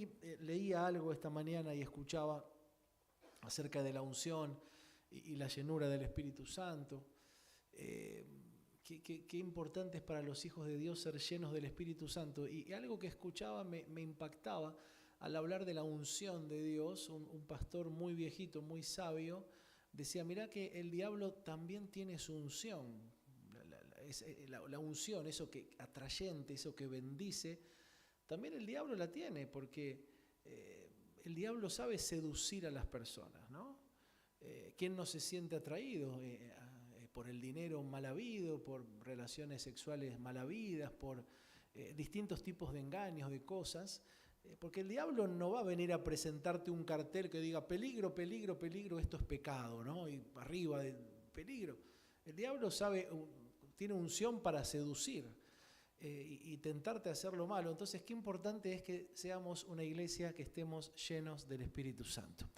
mí leía algo esta mañana y escuchaba acerca de la unción y la llenura del Espíritu Santo. Qué importante es para los hijos de Dios ser llenos del Espíritu Santo. Y algo que escuchaba me impactaba al hablar de la unción de Dios. Un pastor muy viejito, muy sabio, decía, mirá que el diablo también tiene su unción. La unción, eso que atrayente, eso que bendice, también el diablo la tiene, porque el diablo sabe seducir a las personas, ¿no? ¿Quién no se siente atraído por el dinero mal habido, por relaciones sexuales mal habidas, por distintos tipos de engaños, de cosas? Porque el diablo no va a venir a presentarte un cartel que diga peligro, peligro, peligro, esto es pecado, ¿no? Y arriba de peligro. El diablo tiene unción para seducir y tentarte a hacer lo malo. Entonces, qué importante es que seamos una iglesia que estemos llenos del Espíritu Santo.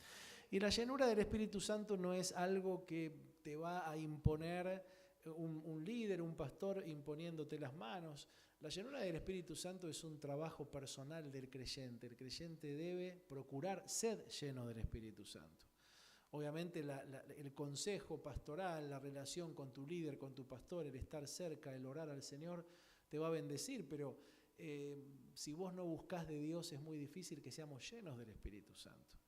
Y la llenura del Espíritu Santo no es algo que te va a imponer un líder, un pastor imponiéndote las manos. La llenura del Espíritu Santo es un trabajo personal del creyente. El creyente debe procurar ser lleno del Espíritu Santo. Obviamente el consejo pastoral, la relación con tu líder, con tu pastor, el estar cerca, el orar al Señor, te va a bendecir, pero si vos no buscás de Dios es muy difícil que seamos llenos del Espíritu Santo.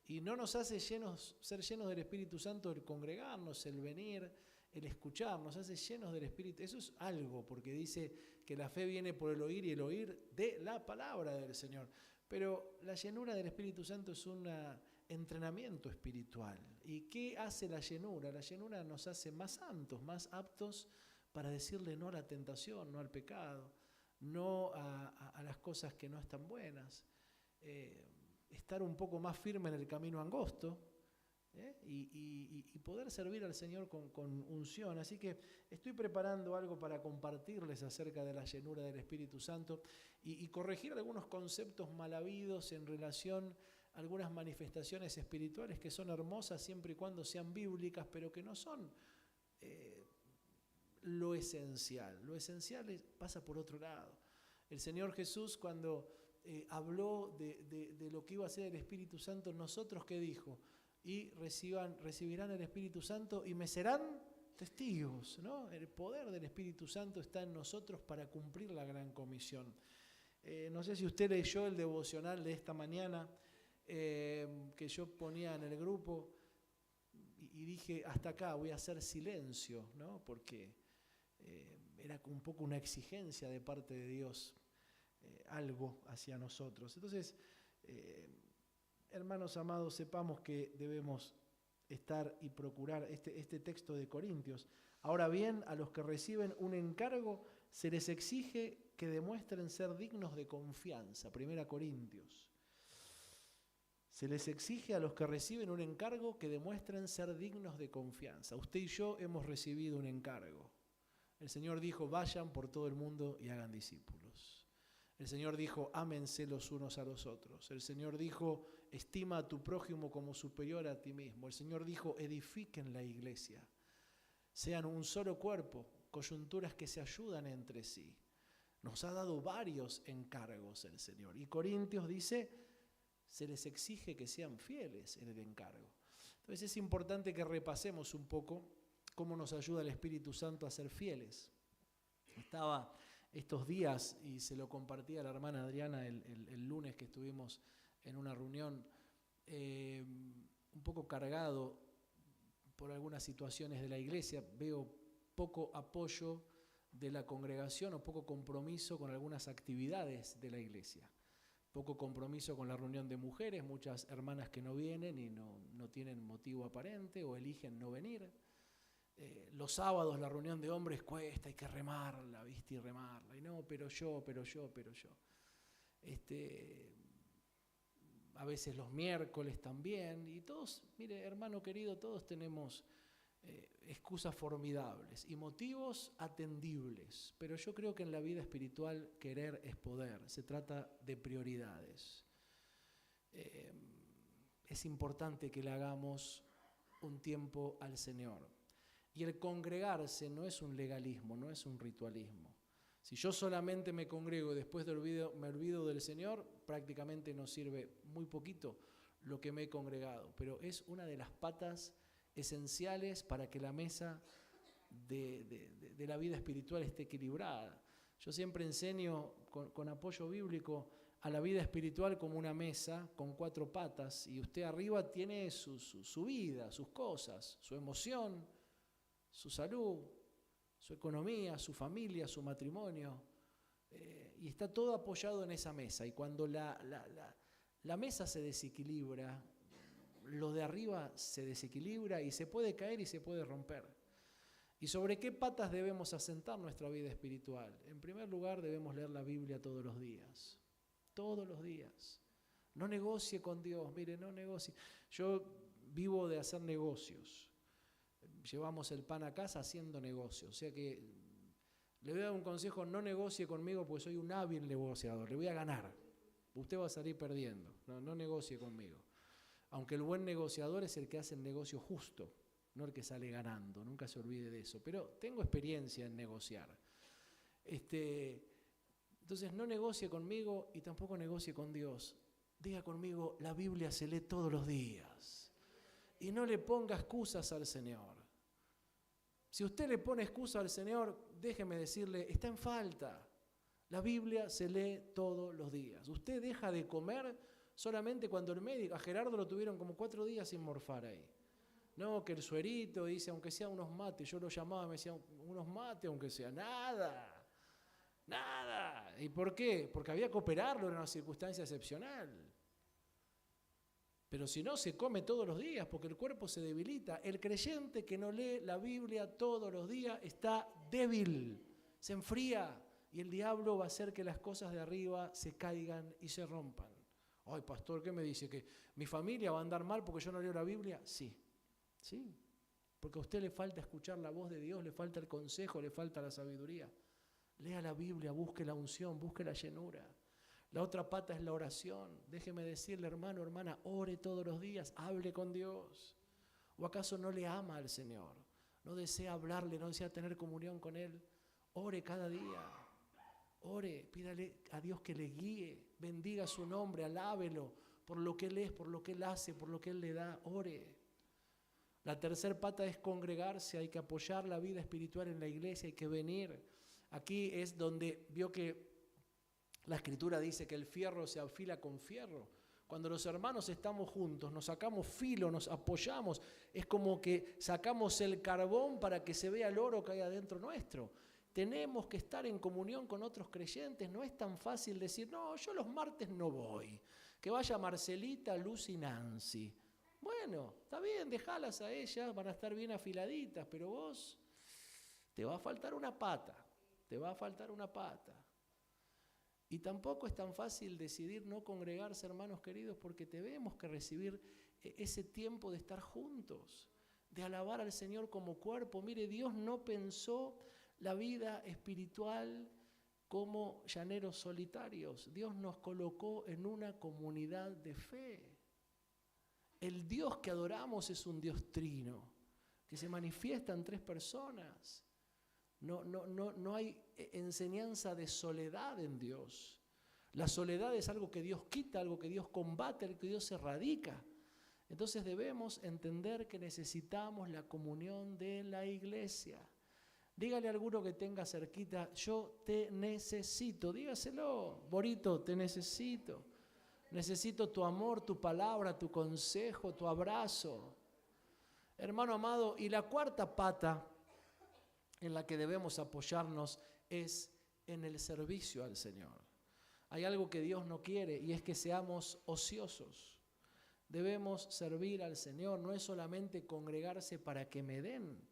Y no nos hace ser llenos del Espíritu Santo el congregarnos, el venir, el escuchar, nos hace llenos del Espíritu. Eso es algo, porque dice que la fe viene por el oír y el oír de la palabra del Señor. Pero la llenura del Espíritu Santo es un entrenamiento espiritual. ¿Y qué hace la llenura? La llenura nos hace más santos, más aptos para decirle no a la tentación, no al pecado, no a las cosas que no están buenas. Estar un poco más firme en el camino angosto y poder servir al Señor con unción. Así que estoy preparando algo para compartirles acerca de la llenura del Espíritu Santo y corregir algunos conceptos mal habidos en relación a algunas manifestaciones espirituales que son hermosas siempre y cuando sean bíblicas, pero que no son lo esencial. Lo esencial pasa por otro lado. El Señor Jesús, cuando habló de lo que iba a ser el Espíritu Santo, nosotros, ¿qué dijo? Y recibirán el Espíritu Santo y me serán testigos, ¿no? El poder del Espíritu Santo está en nosotros para cumplir la gran comisión. No sé si usted leyó el devocional de esta mañana que yo ponía en el grupo y dije, hasta acá voy a hacer silencio, ¿no? Porque era un poco una exigencia de parte de Dios, algo hacia nosotros. Entonces, hermanos amados, sepamos que debemos estar y procurar este texto de Corintios. Ahora bien, a los que reciben un encargo se les exige que demuestren ser dignos de confianza. 1 Corintios. Se les exige a los que reciben un encargo que demuestren ser dignos de confianza. Usted y yo hemos recibido un encargo. El Señor dijo, vayan por todo el mundo y hagan discípulos. El Señor dijo, ámense los unos a los otros. El Señor dijo, estima a tu prójimo como superior a ti mismo. El Señor dijo, edifiquen la iglesia. Sean un solo cuerpo, coyunturas que se ayudan entre sí. Nos ha dado varios encargos el Señor. Y Corintios dice, se les exige que sean fieles en el encargo. Entonces es importante que repasemos un poco cómo nos ayuda el Espíritu Santo a ser fieles. Estaba estos días, y se lo compartí a la hermana Adriana el lunes que estuvimos en una reunión, un poco cargado por algunas situaciones de la iglesia. Veo poco apoyo de la congregación o poco compromiso con algunas actividades de la iglesia. Poco compromiso con la reunión de mujeres, muchas hermanas que no vienen y no tienen motivo aparente o eligen no venir. Los sábados la reunión de hombres cuesta, hay que remarla, ¿viste? Y remarla. Y no, pero yo. A veces los miércoles también. Y todos, mire, hermano querido, todos tenemos excusas formidables y motivos atendibles. Pero yo creo que en la vida espiritual querer es poder. Se trata de prioridades. Es importante que le hagamos un tiempo al Señor. Y el congregarse no es un legalismo, no es un ritualismo, Si yo solamente me congrego y después me olvido del Señor, prácticamente nos sirve muy poquito lo que me he congregado. Pero es una de las patas esenciales para que la mesa de la vida espiritual esté equilibrada. Yo siempre enseño con apoyo bíblico a la vida espiritual como una mesa con 4 patas, y usted arriba tiene su vida, sus cosas, su emoción, su salud, su economía, su familia, su matrimonio, y está todo apoyado en esa mesa. Y cuando la mesa se desequilibra, lo de arriba se desequilibra y se puede caer y se puede romper. ¿Y sobre qué patas debemos asentar nuestra vida espiritual? En primer lugar, debemos leer la Biblia todos los días. Todos los días. No negocie con Dios, mire, no negocie. Yo vivo de hacer negocios. Llevamos el pan a casa haciendo negocios. O sea que le voy a dar un consejo: no negocie conmigo porque soy un hábil negociador. Le voy a ganar. Usted va a salir perdiendo. No negocie conmigo. Aunque el buen negociador es el que hace el negocio justo, no el que sale ganando. Nunca se olvide de eso. Pero tengo experiencia en negociar. Entonces no negocie conmigo y tampoco negocie con Dios. Diga conmigo: la Biblia se lee todos los días. Y no le ponga excusas al Señor. Si usted le pone excusa al Señor, déjeme decirle, está en falta. La Biblia se lee todos los días. Usted deja de comer solamente cuando el médico, a Gerardo lo tuvieron como 4 días sin morfar ahí. No, que el suerito dice, aunque sea unos mates, yo lo llamaba, me decía, unos mates, aunque sea, nada. ¿Y por qué? Porque había que operarlo, era una circunstancia excepcional. Pero si no, se come todos los días porque el cuerpo se debilita. El creyente que no lee la Biblia todos los días está débil, se enfría, y el diablo va a hacer que las cosas de arriba se caigan y se rompan. Ay, pastor, ¿qué me dice? ¿Que mi familia va a andar mal porque yo no leo la Biblia? Sí, porque a usted le falta escuchar la voz de Dios, le falta el consejo, le falta la sabiduría. Lea la Biblia, busque la unción, busque la llenura. La otra pata es la oración. Déjeme decirle, hermano, hermana, ore todos los días, hable con Dios. ¿O acaso no le ama al Señor? ¿No desea hablarle, no desea tener comunión con Él? Ore cada día. Ore, pídale a Dios que le guíe, bendiga su nombre, alábelo por lo que Él es, por lo que Él hace, por lo que Él le da. Ore. La tercer pata es congregarse, hay que apoyar la vida espiritual en la iglesia, hay que venir. Aquí es donde vio que la Escritura dice que el fierro se afila con fierro. Cuando los hermanos estamos juntos, nos sacamos filo, nos apoyamos, es como que sacamos el carbón para que se vea el oro que hay adentro nuestro. Tenemos que estar en comunión con otros creyentes. No es tan fácil decir, no, yo los martes no voy. Que vaya Marcelita, Luz y Nancy. Bueno, está bien, déjalas a ellas, van a estar bien afiladitas, pero vos te va a faltar una pata, Y tampoco es tan fácil decidir no congregarse, hermanos queridos, porque tenemos que recibir ese tiempo de estar juntos, de alabar al Señor como cuerpo. Mire, Dios no pensó la vida espiritual como llaneros solitarios. Dios nos colocó en una comunidad de fe. El Dios que adoramos es un Dios trino, que se manifiesta en 3 personas. No hay enseñanza de soledad en Dios. La soledad es algo que Dios quita, algo que Dios combate, algo que Dios erradica. Entonces debemos entender que necesitamos la comunión de la iglesia. Dígale a alguno que tenga cerquita, yo te necesito. Dígaselo, Borito, te necesito. Necesito tu amor, tu palabra, tu consejo, tu abrazo. Hermano amado, y la cuarta pata en la que debemos apoyarnos es en el servicio al Señor. Hay algo que Dios no quiere y es que seamos ociosos. Debemos servir al Señor, no es solamente congregarse para que me den.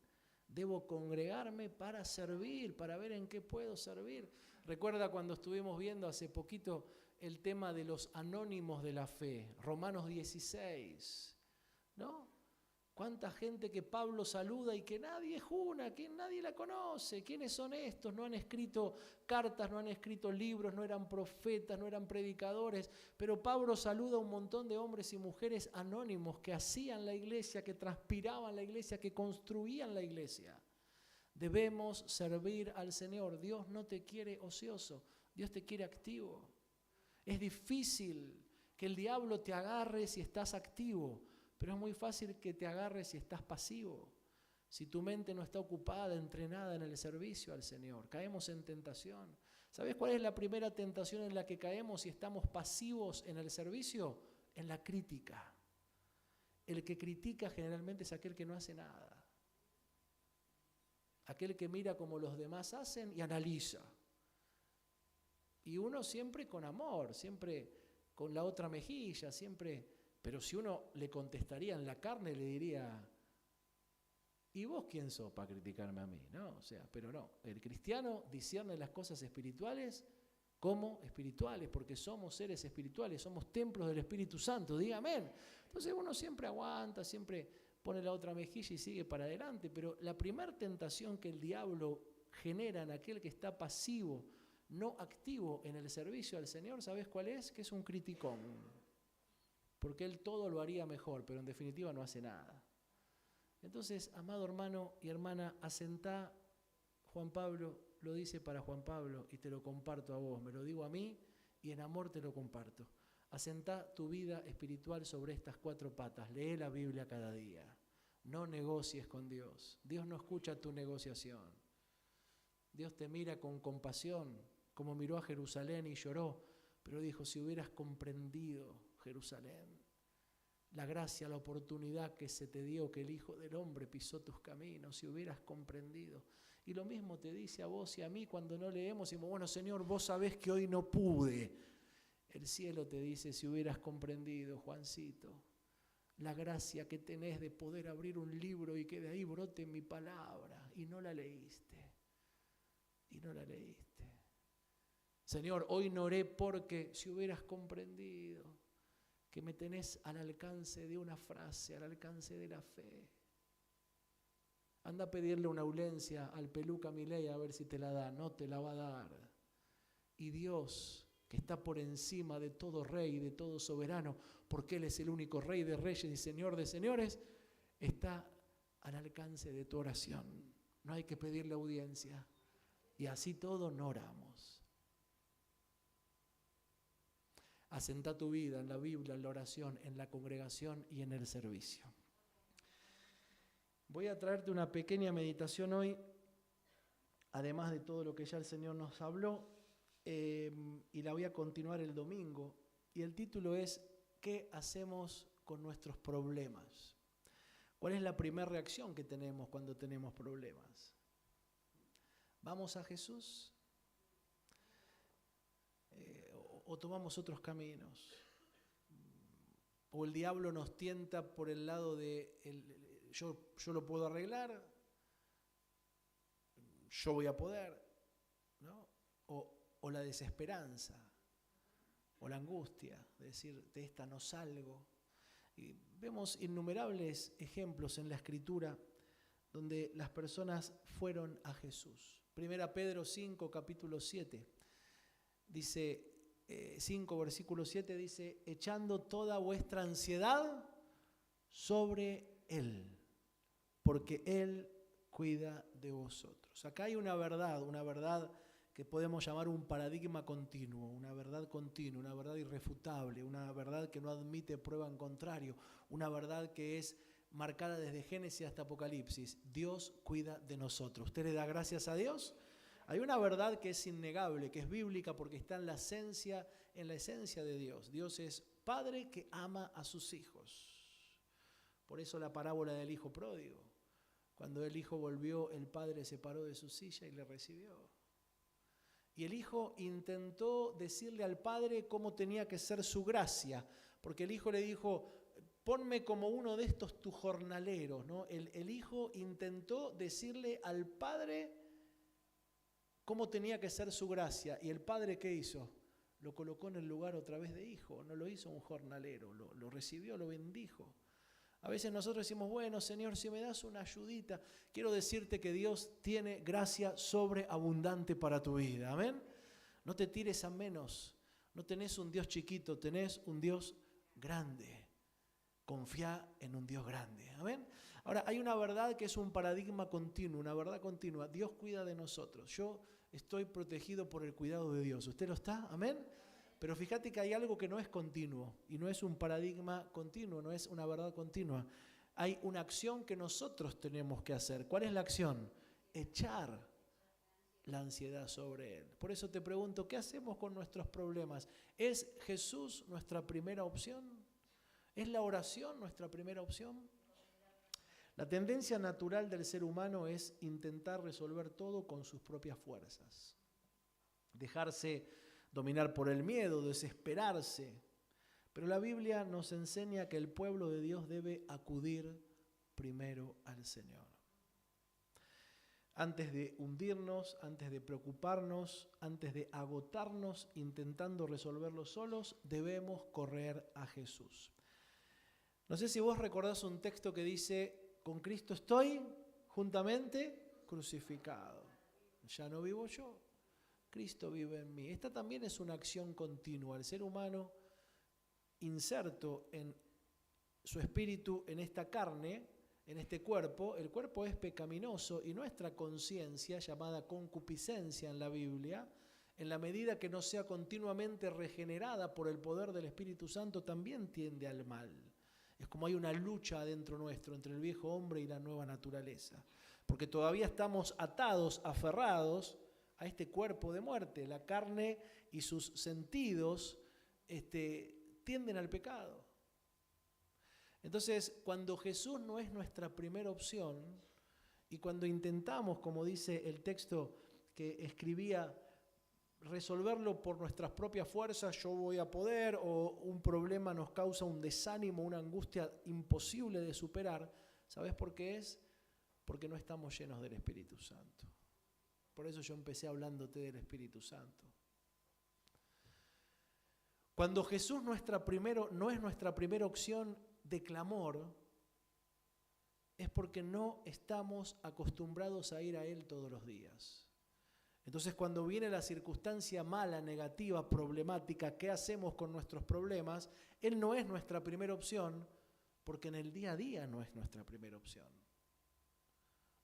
Debo congregarme para servir, para ver en qué puedo servir. Recuerda cuando estuvimos viendo hace poquito el tema de los anónimos de la fe, Romanos 16, ¿no? Cuánta gente que Pablo saluda y que nadie juna, que nadie la conoce. ¿Quiénes son estos? No han escrito cartas, no han escrito libros, no eran profetas, no eran predicadores. Pero Pablo saluda a un montón de hombres y mujeres anónimos que hacían la iglesia, que transpiraban la iglesia, que construían la iglesia. Debemos servir al Señor. Dios no te quiere ocioso, Dios te quiere activo. Es difícil que el diablo te agarre si estás activo, pero es muy fácil que te agarre si estás pasivo. Si tu mente no está ocupada, entrenada en el servicio al Señor, caemos en tentación. ¿Sabes cuál es la primera tentación en la que caemos si estamos pasivos en el servicio? En la crítica. El que critica generalmente es aquel que no hace nada. Aquel que mira como los demás hacen y analiza. Y uno siempre con amor, siempre con la otra mejilla, siempre. Pero si uno le contestaría en la carne, le diría, ¿y vos quién sos para criticarme a mí? ¿No? O sea, pero no. El cristiano discierne las cosas espirituales como espirituales, porque somos seres espirituales, somos templos del Espíritu Santo, diga amén. Entonces uno siempre aguanta, siempre pone la otra mejilla y sigue para adelante, pero la primera tentación que el diablo genera en aquel que está pasivo, no activo en el servicio al Señor, ¿sabes cuál es? Que es un criticón, porque él todo lo haría mejor, pero en definitiva no hace nada. Entonces, amado hermano y hermana, asentá, Juan Pablo lo dice para Juan Pablo y te lo comparto a vos, me lo digo a mí y en amor te lo comparto. Asentá tu vida espiritual sobre estas 4 patas, lee la Biblia cada día, no negocies con Dios, Dios no escucha tu negociación, Dios te mira con compasión, como miró a Jerusalén y lloró, pero dijo, si hubieras comprendido Jerusalén, la gracia, la oportunidad que se te dio, que el Hijo del Hombre pisó tus caminos, si hubieras comprendido. Y lo mismo te dice a vos y a mí cuando no leemos, y decimos, bueno Señor, vos sabés que hoy no pude. El cielo te dice, si hubieras comprendido, Juancito, la gracia que tenés de poder abrir un libro y que de ahí brote mi palabra, y no la leíste, y no la leíste. Señor, hoy no oré porque si hubieras comprendido que me tenés al alcance de una frase, al alcance de la fe. Anda a pedirle una aulencia al peluca Milei a ver si te la da, no te la va a dar. Y Dios, que está por encima de todo rey, de todo soberano, porque Él es el único rey de reyes y señor de señores, está al alcance de tu oración. No hay que pedirle audiencia. Y así todo no oramos. Asentá tu vida en la Biblia, en la oración, en la congregación y en el servicio. Voy a traerte una pequeña meditación hoy, además de todo lo que ya el Señor nos habló, y la voy a continuar el domingo. Y el título es, ¿qué hacemos con nuestros problemas? ¿Cuál es la primera reacción que tenemos cuando tenemos problemas? ¿Vamos a Jesús? ¿O tomamos otros caminos? ¿O el diablo nos tienta por el lado de yo lo puedo arreglar, yo voy a poder, ¿no? O la desesperanza, o la angustia, de decir, de esta no salgo. Y vemos innumerables ejemplos en la Escritura donde las personas fueron a Jesús. 1 Pedro 5, capítulo 7, dice, 5, versículo 7, dice, echando toda vuestra ansiedad sobre Él, porque Él cuida de vosotros. Acá hay una verdad que podemos llamar un paradigma continuo, una verdad continua, una verdad irrefutable, una verdad que no admite prueba en contrario, una verdad que es marcada desde Génesis hasta Apocalipsis. Dios cuida de nosotros. ¿Usted le da gracias a Dios? Hay una verdad que es innegable, que es bíblica porque está en la esencia de Dios. Dios es Padre que ama a sus hijos. Por eso la parábola del hijo pródigo. Cuando el hijo volvió, el padre se paró de su silla y le recibió. Y el hijo intentó decirle al padre cómo tenía que ser su gracia, porque el hijo le dijo, ponme como uno de estos tus jornaleros, ¿no? El hijo intentó decirle al padre cómo tenía que ser su gracia. ¿Y el padre qué hizo? Lo colocó en el lugar otra vez de hijo, no lo hizo un jornalero, lo recibió, lo bendijo. A veces nosotros decimos, bueno, Señor, si me das una ayudita, quiero decirte que Dios tiene gracia sobreabundante para tu vida, ¿amén? No te tires a menos, no tenés un Dios chiquito, tenés un Dios grande. Confía en un Dios grande. ¿Amén? Ahora, hay una verdad que es un paradigma continuo, una verdad continua. Dios cuida de nosotros. Yo estoy protegido por el cuidado de Dios. ¿Usted lo está? ¿Amén? Pero fíjate que hay algo que no es continuo y no es un paradigma continuo, no es una verdad continua. Hay una acción que nosotros tenemos que hacer. ¿Cuál es la acción? Echar la ansiedad sobre Él. Por eso te pregunto, ¿qué hacemos con nuestros problemas? ¿Es Jesús nuestra primera opción? ¿Es la oración nuestra primera opción? La tendencia natural del ser humano es intentar resolver todo con sus propias fuerzas. Dejarse dominar por el miedo, desesperarse. Pero la Biblia nos enseña que el pueblo de Dios debe acudir primero al Señor. Antes de hundirnos, antes de preocuparnos, antes de agotarnos intentando resolverlo solos, debemos correr a Jesús. No sé si vos recordás un texto que dice, con Cristo estoy juntamente crucificado. Ya no vivo yo, Cristo vive en mí. Esta también es una acción continua. El ser humano inserto en su espíritu, en esta carne, en este cuerpo, el cuerpo es pecaminoso y nuestra conciencia, llamada concupiscencia en la Biblia, en la medida que no sea continuamente regenerada por el poder del Espíritu Santo, también tiende al mal. Es como hay una lucha adentro nuestro entre el viejo hombre y la nueva naturaleza. Porque todavía estamos atados, aferrados a este cuerpo de muerte. La carne y sus sentidos tienden al pecado. Entonces, cuando Jesús no es nuestra primera opción y cuando intentamos, como dice el texto que escribía, resolverlo por nuestras propias fuerzas, yo voy a poder, o un problema nos causa un desánimo, una angustia imposible de superar, ¿sabes por qué es? Porque no estamos llenos del Espíritu Santo. Por eso yo empecé hablándote del Espíritu Santo. Cuando Jesús no es nuestra primera opción de clamor, es porque no estamos acostumbrados a ir a Él todos los días. Entonces, cuando viene la circunstancia mala, negativa, problemática, ¿qué hacemos con nuestros problemas? Él no es nuestra primera opción, porque en el día a día no es nuestra primera opción.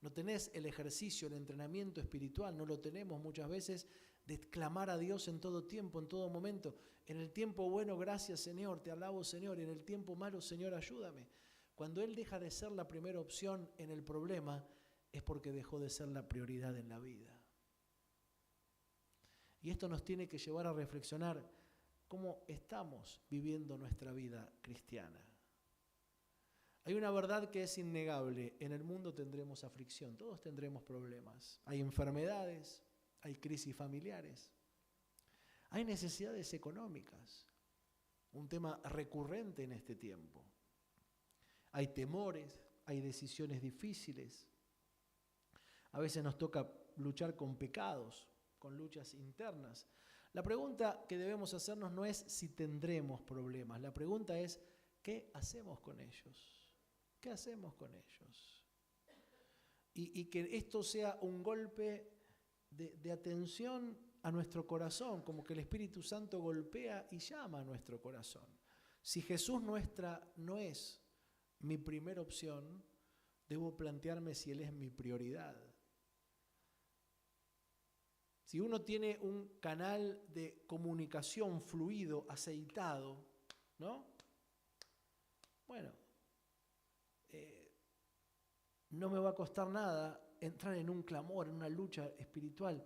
No tenés el ejercicio, el entrenamiento espiritual, no lo tenemos muchas veces, de clamar a Dios en todo tiempo, en todo momento. En el tiempo bueno, gracias Señor, te alabo Señor, y en el tiempo malo, Señor, ayúdame. Cuando Él deja de ser la primera opción en el problema, es porque dejó de ser la prioridad en la vida. Y esto nos tiene que llevar a reflexionar cómo estamos viviendo nuestra vida cristiana. Hay una verdad que es innegable. En el mundo tendremos aflicción, todos tendremos problemas. Hay enfermedades, hay crisis familiares, hay necesidades económicas, un tema recurrente en este tiempo. Hay temores, hay decisiones difíciles. A veces nos toca luchar con pecados, con luchas internas. La pregunta que debemos hacernos no es si tendremos problemas, la pregunta es ¿qué hacemos con ellos? ¿Qué hacemos con ellos? Y que esto sea un golpe de atención a nuestro corazón, como que el Espíritu Santo golpea y llama a nuestro corazón. Si Jesús no es mi primera opción, debo plantearme si Él es mi prioridad. Si uno tiene un canal de comunicación fluido, aceitado, ¿no? Bueno, no me va a costar nada entrar en un clamor, en una lucha espiritual,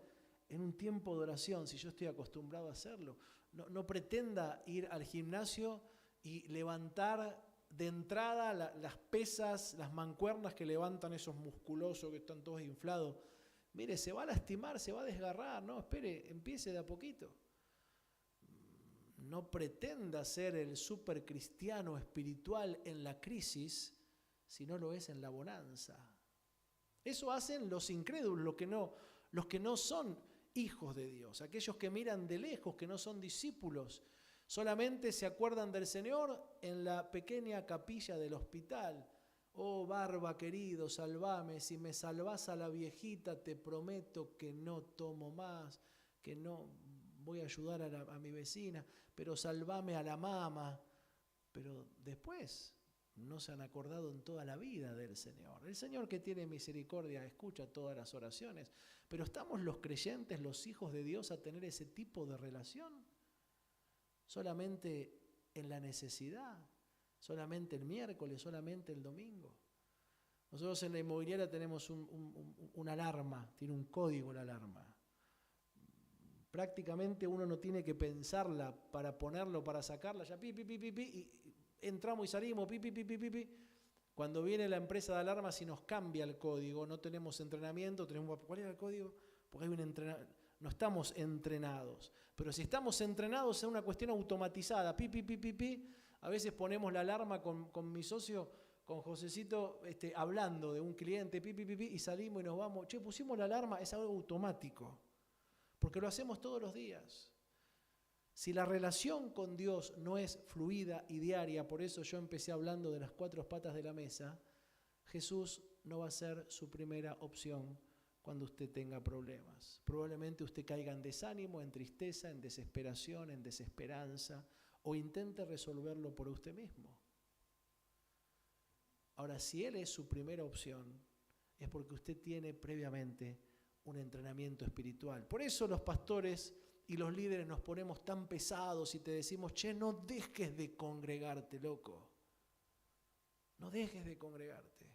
en un tiempo de oración, si yo estoy acostumbrado a hacerlo. No pretenda ir al gimnasio y levantar de entrada las pesas, las mancuernas que levantan esos musculosos que están todos inflados. Mire, se va a lastimar, se va a desgarrar, no, espere, empiece de a poquito. No pretenda ser el supercristiano espiritual en la crisis si no lo es en la bonanza. Eso hacen los incrédulos, los que no son hijos de Dios, aquellos que miran de lejos, que no son discípulos. Solamente se acuerdan del Señor en la pequeña capilla del hospital. Oh, Barba querido, salvame, si me salvás a la viejita te prometo que no tomo más, que no voy a ayudar a mi vecina, pero salvame a la mama. Pero después no se han acordado en toda la vida del Señor. El Señor, que tiene misericordia, escucha todas las oraciones, pero ¿estamos los creyentes, los hijos de Dios, a tener ese tipo de relación? ¿Solamente en la necesidad? ¿Solamente el miércoles? ¿Solamente el domingo? Nosotros en la inmobiliaria tenemos una alarma, tiene un código la alarma. Prácticamente uno no tiene que pensarla para ponerlo, para sacarla, ya pi, pi, pi, pi, pi, y entramos y salimos, pi, pi, pi, pi, pi, pi. Cuando viene la empresa de alarma, si nos cambia el código, no tenemos entrenamiento, ¿cuál era el código? Porque hay un entrenamiento, no estamos entrenados. Pero si estamos entrenados es una cuestión automatizada, pi, pi, pi, pi, pi. A veces ponemos la alarma con mi socio, con Josecito, hablando de un cliente, pi, pi, pi, pi, y salimos y nos vamos. Che, pusimos la alarma, es algo automático. Porque lo hacemos todos los días. Si la relación con Dios no es fluida y diaria, por eso yo empecé hablando de las 4 patas de la mesa, Jesús no va a ser su primera opción cuando usted tenga problemas. Probablemente usted caiga en desánimo, en tristeza, en desesperación, en desesperanza, o intente resolverlo por usted mismo. Ahora, si Él es su primera opción, es porque usted tiene previamente un entrenamiento espiritual. Por eso los pastores y los líderes nos ponemos tan pesados y te decimos, che, no dejes de congregarte, loco. No dejes de congregarte.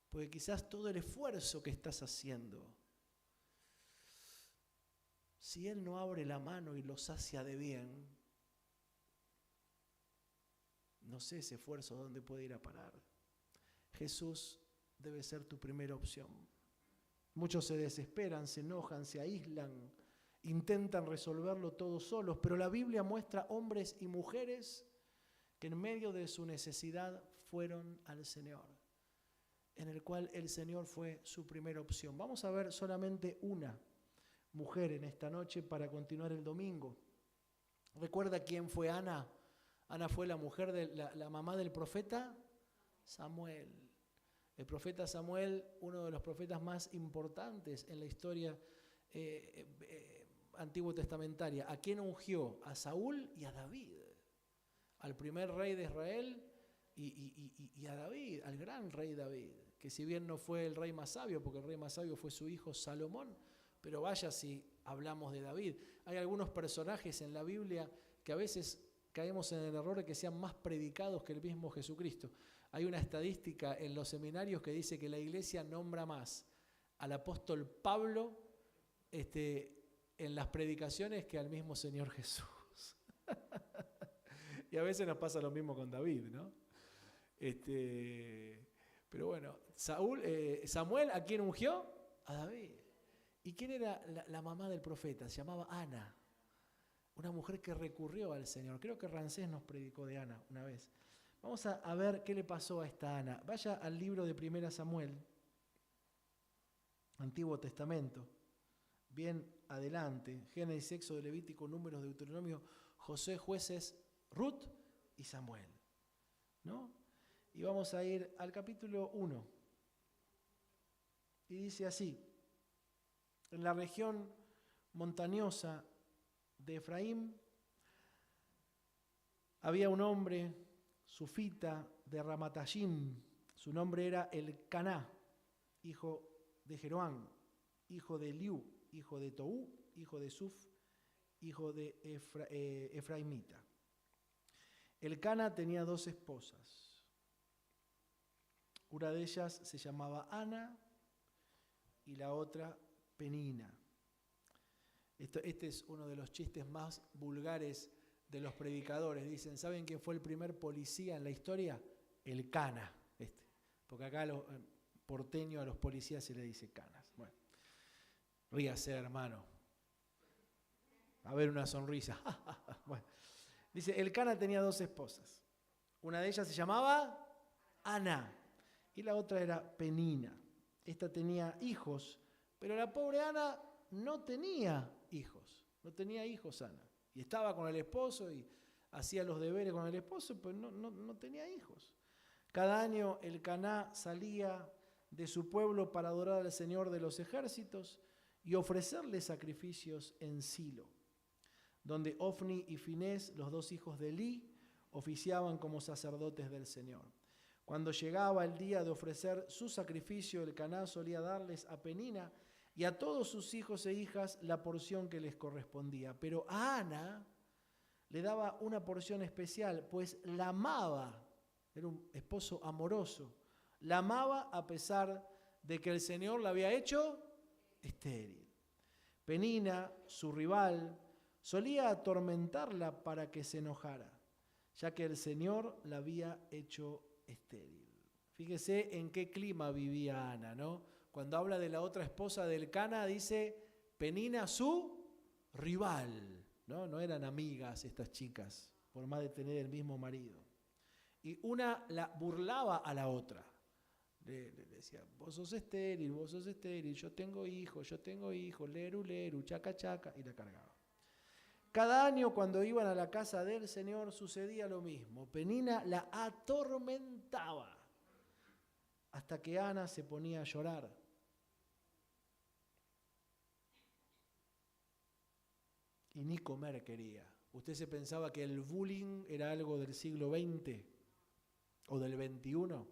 Porque quizás todo el esfuerzo que estás haciendo, si Él no abre la mano y lo sacia de bien, no sé ese esfuerzo dónde puede ir a parar. Jesús debe ser tu primera opción. Muchos se desesperan, se enojan, se aíslan, intentan resolverlo todos solos, pero la Biblia muestra hombres y mujeres que en medio de su necesidad fueron al Señor, en el cual el Señor fue su primera opción. Vamos a ver solamente una mujer en esta noche para continuar el domingo. ¿Recuerda quién fue Ana? Ana fue la mujer de la mamá del profeta Samuel. El profeta Samuel, uno de los profetas más importantes en la historia antiguo testamentaria. ¿A quién ungió? A Saúl y a David. Al primer rey de Israel y a David, al gran rey David, que si bien no fue el rey más sabio, porque el rey más sabio fue su hijo Salomón, pero vaya si hablamos de David. Hay algunos personajes en la Biblia que a veces caemos en el error de que sean más predicados que el mismo Jesucristo. Hay una estadística en los seminarios que dice que la iglesia nombra más al apóstol Pablo en las predicaciones que al mismo Señor Jesús. Y a veces nos pasa lo mismo con David, ¿no? Pero bueno, Samuel, ¿a quién ungió? A David. ¿Y quién era la mamá del profeta? Se llamaba Ana. Una mujer que recurrió al Señor. Creo que Rancés nos predicó de Ana una vez. Vamos a ver qué le pasó a esta Ana. Vaya al libro de 1 Samuel, Antiguo Testamento. Bien adelante. Génesis, Éxodo, Levítico, Números, Deuteronomio, Josué, Jueces, Ruth y Samuel. ¿No? Y vamos a ir al capítulo 1. Y dice así: en la región montañosa de Efraín había un hombre sufita de Ramatayim. Su nombre era Elcaná, hijo de Jeroán, hijo de Eliú, hijo de Toú, hijo de Suf, hijo de Efraimita. Elcana tenía 2 esposas. Una de ellas se llamaba Ana y la otra Penina. Este es uno de los chistes más vulgares de los predicadores. Dicen, ¿saben quién fue el primer policía en la historia? Elcana. Porque acá porteño a los policías se le dice canas. Bueno, ríase, hermano. A ver una sonrisa. Bueno, dice, Elcana tenía 2 esposas. Una de ellas se llamaba Ana y la otra era Penina. Esta tenía hijos, pero la pobre Ana no tenía hijos. No tenía hijos, Ana. Y estaba con el esposo y hacía los deberes con el esposo, pero no tenía hijos. Cada año Elcaná salía de su pueblo para adorar al Señor de los ejércitos y ofrecerle sacrificios en Silo, donde Ofni y Finés, los 2 hijos de Elí, oficiaban como sacerdotes del Señor. Cuando llegaba el día de ofrecer su sacrificio, Elcaná solía darles a Penina y a todos sus hijos e hijas la porción que les correspondía. Pero a Ana le daba una porción especial, pues la amaba, era un esposo amoroso, la amaba a pesar de que el Señor la había hecho estéril. Penina, su rival, solía atormentarla para que se enojara, ya que el Señor la había hecho estéril. Fíjese en qué clima vivía Ana, ¿no? Cuando habla de la otra esposa de Elcana, dice Penina, su rival, ¿no? No eran amigas estas chicas, por más de tener el mismo marido. Y una la burlaba a la otra. Le decía, vos sos estéril, yo tengo hijos, leru, leru, chaca, chaca, y la cargaba. Cada año cuando iban a la casa del Señor sucedía lo mismo. Penina la atormentaba hasta que Ana se ponía a llorar. Y ni comer quería. ¿Usted se pensaba que el bullying era algo del siglo XX o del XXI?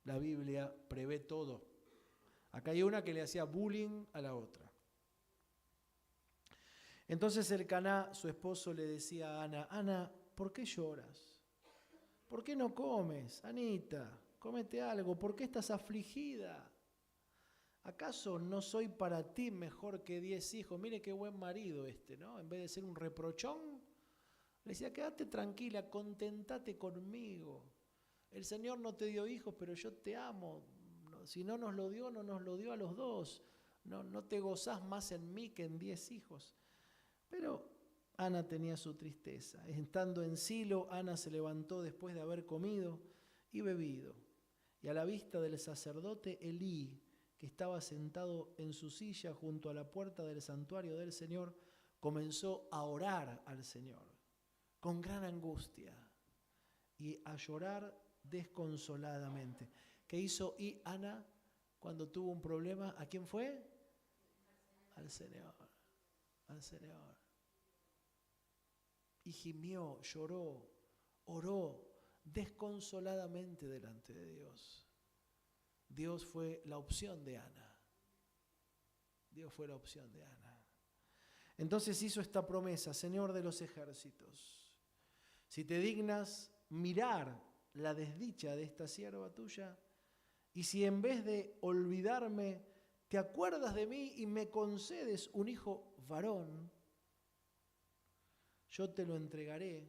La Biblia prevé todo. Acá hay una que le hacía bullying a la otra. Entonces Elcaná, su esposo, le decía a Ana, Ana, ¿por qué lloras? ¿Por qué no comes? Anita, cómete algo. ¿Por qué estás afligida? ¿Acaso no soy para ti mejor que 10 hijos? Mire qué buen marido este, ¿no? En vez de ser un reprochón, le decía, quédate tranquila, contentate conmigo. El Señor no te dio hijos, pero yo te amo. Si no nos lo dio, no nos lo dio a los dos. No te gozás más en mí que en 10 hijos. Pero Ana tenía su tristeza. Estando en Silo, Ana se levantó después de haber comido y bebido. Y a la vista del sacerdote Elí, que estaba sentado en su silla junto a la puerta del santuario del Señor, comenzó a orar al Señor con gran angustia y a llorar desconsoladamente. ¿Qué hizo Ana cuando tuvo un problema? ¿A quién fue? Al Señor. Al Señor. Y gimió, lloró, oró desconsoladamente delante de Dios. Dios fue la opción de Ana. Dios fue la opción de Ana. Entonces hizo esta promesa, Señor de los ejércitos, si te dignas mirar la desdicha de esta sierva tuya, y si en vez de olvidarme, te acuerdas de mí y me concedes un hijo varón, yo te lo entregaré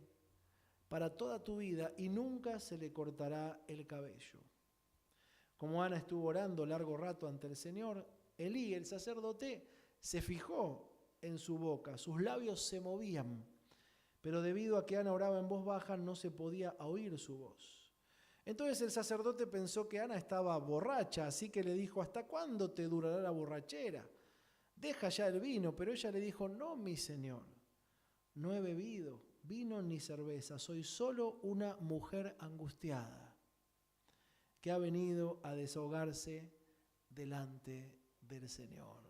para toda tu vida y nunca se le cortará el cabello. Como Ana estuvo orando largo rato ante el Señor, Elí, el sacerdote, se fijó en su boca, sus labios se movían, pero debido a que Ana oraba en voz baja no se podía oír su voz. Entonces el sacerdote pensó que Ana estaba borracha, así que le dijo, ¿hasta cuándo te durará la borrachera? Deja ya el vino. Pero ella le dijo, no, mi señor, no he bebido vino ni cerveza, soy solo una mujer angustiada que ha venido a desahogarse delante del Señor.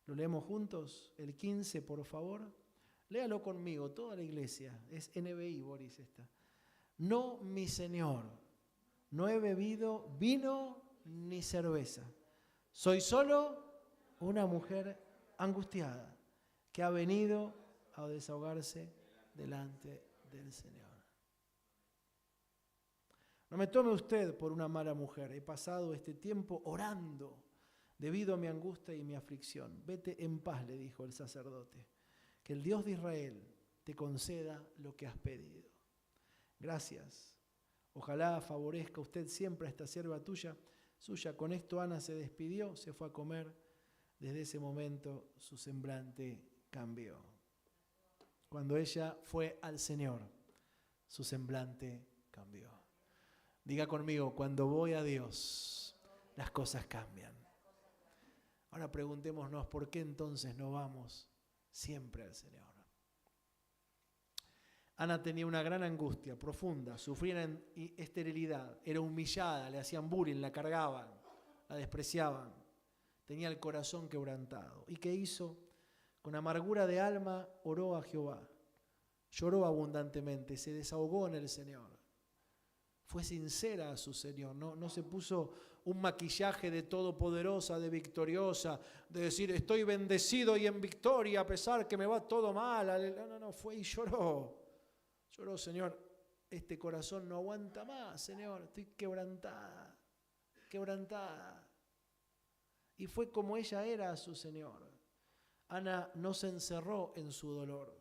¿Lo leemos juntos? El 15, por favor. Léalo conmigo, toda la iglesia. Es NBI, Boris, esta. No, mi Señor, no he bebido vino ni cerveza. Soy solo una mujer angustiada que ha venido a desahogarse delante del Señor. No me tome usted por una mala mujer. He pasado este tiempo orando debido a mi angustia y mi aflicción. Vete en paz, le dijo el sacerdote. Que el Dios de Israel te conceda lo que has pedido. Gracias. Ojalá favorezca usted siempre a esta sierva suya. Con esto Ana se despidió, se fue a comer. Desde ese momento su semblante cambió. Cuando ella fue al Señor, su semblante cambió. Diga conmigo, cuando voy a Dios, las cosas cambian. Ahora preguntémonos, ¿por qué entonces no vamos siempre al Señor? Ana tenía una gran angustia profunda, sufría esterilidad, era humillada, le hacían bullying, la cargaban, la despreciaban, tenía el corazón quebrantado. ¿Y qué hizo? Con amargura de alma oró a Jehová. lloró abundantemente, se desahogó en el Señor. Fue sincera a su Señor, no se puso un maquillaje de todopoderosa, de victoriosa, de decir estoy bendecido y en victoria a pesar que me va todo mal. No, fue y lloró. Lloró, Señor, este corazón no aguanta más, Señor, estoy quebrantada, quebrantada. Y fue como ella era a su Señor. Ana no se encerró en su dolor.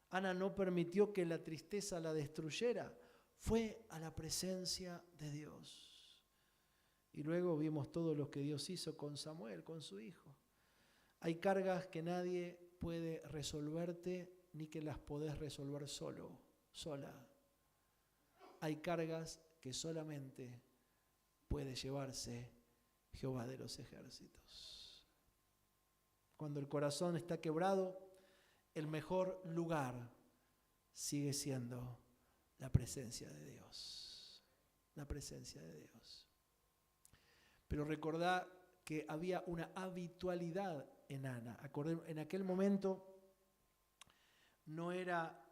Ana no permitió que la tristeza la destruyera. Fue a la presencia de Dios. Y luego vimos todo lo que Dios hizo con Samuel, con su hijo. Hay cargas que nadie puede resolverte ni que las podés resolver solo, sola. Hay cargas que solamente puede llevarse Jehová de los ejércitos. Cuando el corazón está quebrado, el mejor lugar sigue siendo la presencia de Dios. La presencia de Dios. Pero recordá que había una habitualidad en Ana. En aquel momento no era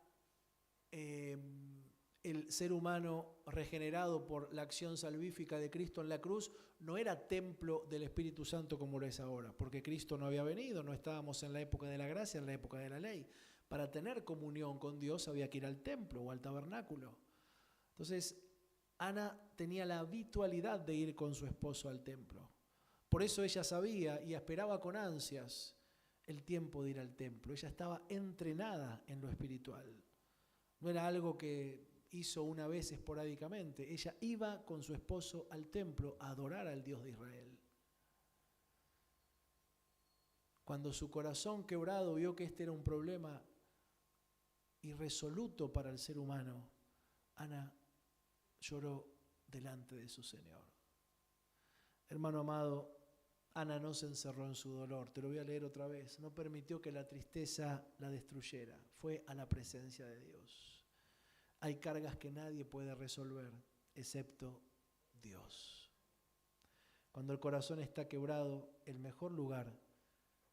el ser humano regenerado por la acción salvífica de Cristo en la cruz, no era templo del Espíritu Santo como lo es ahora, porque Cristo no había venido, no estábamos en la época de la gracia, en la época de la ley. Para tener comunión con Dios había que ir al templo o al tabernáculo. Entonces, Ana tenía la habitualidad de ir con su esposo al templo. Por eso ella sabía y esperaba con ansias el tiempo de ir al templo. Ella estaba entrenada en lo espiritual. No era algo que hizo una vez esporádicamente. Ella iba con su esposo al templo a adorar al Dios de Israel. Cuando su corazón quebrado vio que este era un problema irresoluto para el ser humano, Ana lloró delante de su Señor. Hermano amado, Ana no se encerró en su dolor. Te lo voy a leer otra vez. No permitió que la tristeza la destruyera. Fue a la presencia de Dios. Hay cargas que nadie puede resolver, excepto Dios. Cuando el corazón está quebrado, el mejor lugar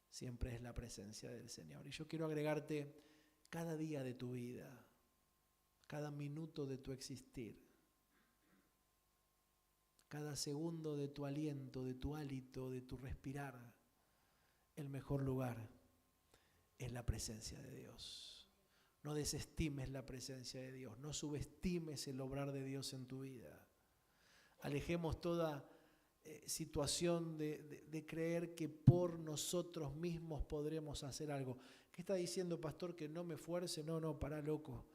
siempre es la presencia del Señor. Y yo quiero agregarte cada día de tu vida, cada minuto de tu existir, cada segundo de tu aliento, de tu hálito, de tu respirar, el mejor lugar es la presencia de Dios. No desestimes la presencia de Dios, no subestimes el obrar de Dios en tu vida. Alejemos toda situación de creer que por nosotros mismos podremos hacer algo. ¿Qué está diciendo, pastor? Que no me esfuerce. No, pará, loco.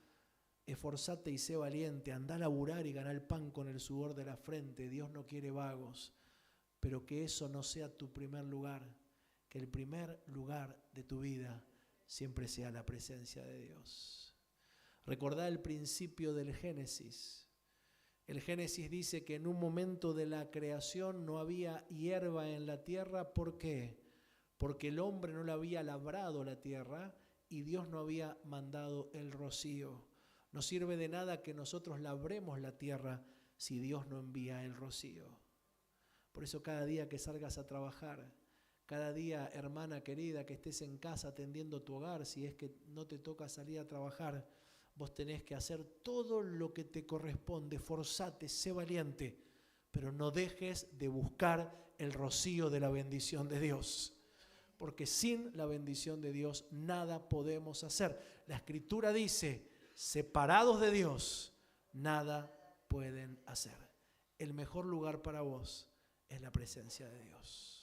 Esforzate y sé valiente, andá a laburar y ganá el pan con el sudor de la frente. Dios no quiere vagos, pero que eso no sea tu primer lugar, que el primer lugar de tu vida siempre sea la presencia de Dios. Recordá el principio del Génesis. El Génesis dice que en un momento de la creación no había hierba en la tierra. ¿Por qué? Porque el hombre no le había labrado la tierra y Dios no había mandado el rocío. No sirve de nada que nosotros labremos la tierra si Dios no envía el rocío. Por eso cada día que salgas a trabajar, cada día, hermana querida, que estés en casa atendiendo tu hogar, si es que no te toca salir a trabajar, vos tenés que hacer todo lo que te corresponde. Esforzate, sé valiente, pero no dejes de buscar el rocío de la bendición de Dios. Porque sin la bendición de Dios nada podemos hacer. La Escritura dice: separados de Dios, nada pueden hacer. El mejor lugar para vos es la presencia de Dios.